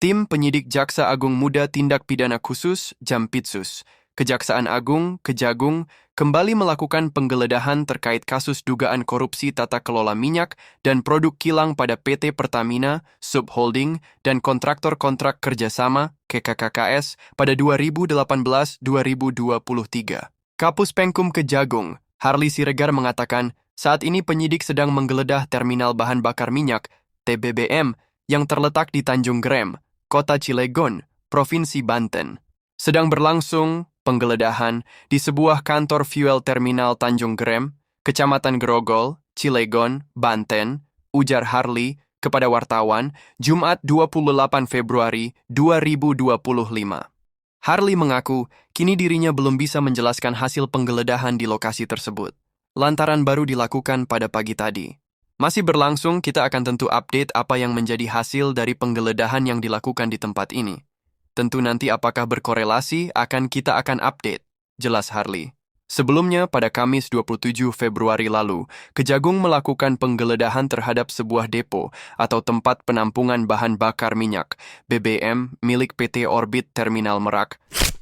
Tim Penyidik Jaksa Agung Muda Tindak Pidana Khusus Jampitsus, Kejaksaan Agung, Kejagung, kembali melakukan penggeledahan terkait kasus dugaan korupsi tata kelola minyak dan produk kilang pada PT Pertamina, Subholding, dan kontraktor-kontrak kerjasama (KKKKS) pada 2018-2023. Kapus Penkum Kejagung, Harli Siregar mengatakan, saat ini penyidik sedang menggeledah terminal bahan bakar minyak, TBBM, yang terletak di Tanjung Grem, Kota Cilegon, Provinsi Banten. Sedang berlangsung penggeledahan di sebuah kantor fuel terminal Tanjung Grem, Kecamatan Grogol, Cilegon, Banten, ujar Harli kepada wartawan Jumat 28 Februari 2025. Harli mengaku kini dirinya belum bisa menjelaskan hasil penggeledahan di lokasi tersebut, lantaran baru dilakukan pada pagi tadi. Masih berlangsung, kita akan tentu update apa yang menjadi hasil dari penggeledahan yang dilakukan di tempat ini. Tentu nanti apakah berkorelasi kita akan update, jelas Harli. Sebelumnya, pada Kamis 27 Februari lalu, Kejagung melakukan penggeledahan terhadap sebuah depo atau tempat penampungan bahan bakar minyak, BBM, milik PT Orbit Terminal Merak.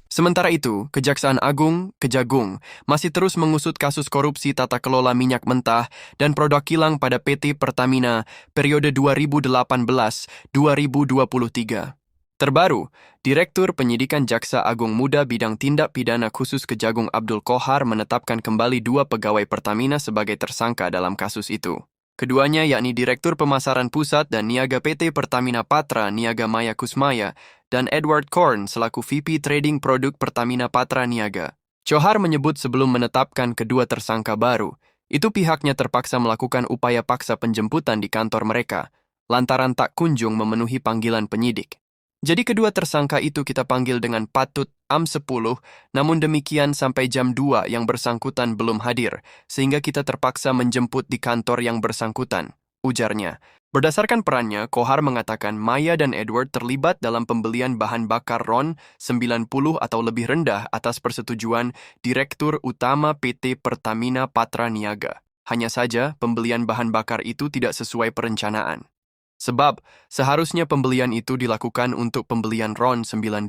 Sementara itu, Kejaksaan Agung, Kejagung, masih terus mengusut kasus korupsi tata kelola minyak mentah dan produk kilang pada PT Pertamina periode 2018-2023. Terbaru, Direktur Penyidikan Jaksa Agung Muda Bidang Tindak Pidana Khusus Kejagung Abdul Qohar menetapkan kembali 2 pegawai Pertamina sebagai tersangka dalam kasus itu. Keduanya yakni Direktur Pemasaran Pusat dan Niaga PT Pertamina Patra Niaga Maya Kusmaya dan Edward Korn selaku VP Trading Produk Pertamina Patra Niaga. Qohar menyebut sebelum menetapkan kedua tersangka baru, itu pihaknya terpaksa melakukan upaya paksa penjemputan di kantor mereka, lantaran tak kunjung memenuhi panggilan penyidik. Jadi kedua tersangka itu kita panggil dengan patut AM10, namun demikian sampai jam 2 yang bersangkutan belum hadir, sehingga kita terpaksa menjemput di kantor yang bersangkutan, ujarnya. Berdasarkan perannya, Qohar mengatakan Maya dan Edward terlibat dalam pembelian bahan bakar RON 90 atau lebih rendah atas persetujuan Direktur Utama PT Pertamina Patra Niaga. Hanya saja, pembelian bahan bakar itu tidak sesuai perencanaan. Sebab, seharusnya pembelian itu dilakukan untuk pembelian RON 92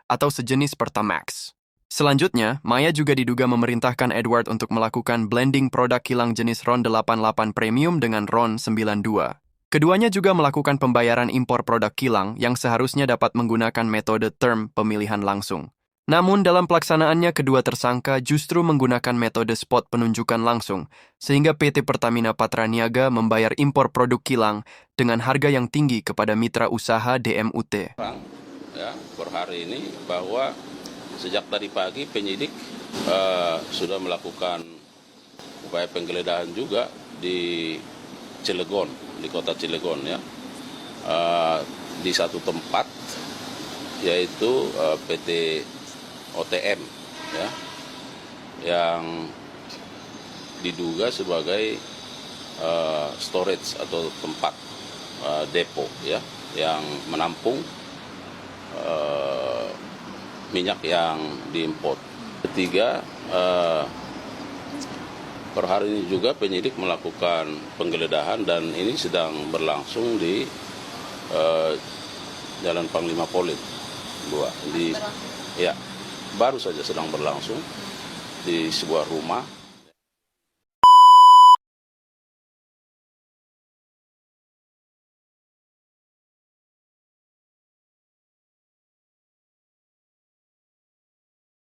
atau sejenis Pertamax. Selanjutnya, Maya juga diduga memerintahkan Edward untuk melakukan blending produk kilang jenis RON 88 Premium dengan RON 92. Keduanya juga melakukan pembayaran impor produk kilang yang seharusnya dapat menggunakan metode term pemilihan langsung. Namun dalam pelaksanaannya kedua tersangka justru menggunakan metode spot penunjukan langsung, sehingga PT Pertamina Patra Niaga membayar impor produk kilang dengan harga yang tinggi kepada mitra usaha DMUT. Ya, per hari ini bahwa sejak tadi pagi penyidik sudah melakukan upaya penggeledahan juga di Cilegon, di kota Cilegon ya, di satu tempat yaitu PT OTM ya, yang diduga sebagai storage atau tempat depo ya, yang menampung minyak yang diimpor. Ketiga, per hari ini juga penyidik melakukan penggeledahan dan ini sedang berlangsung di Jalan Panglima Polim 2 di ya. Baru saja sedang berlangsung di sebuah rumah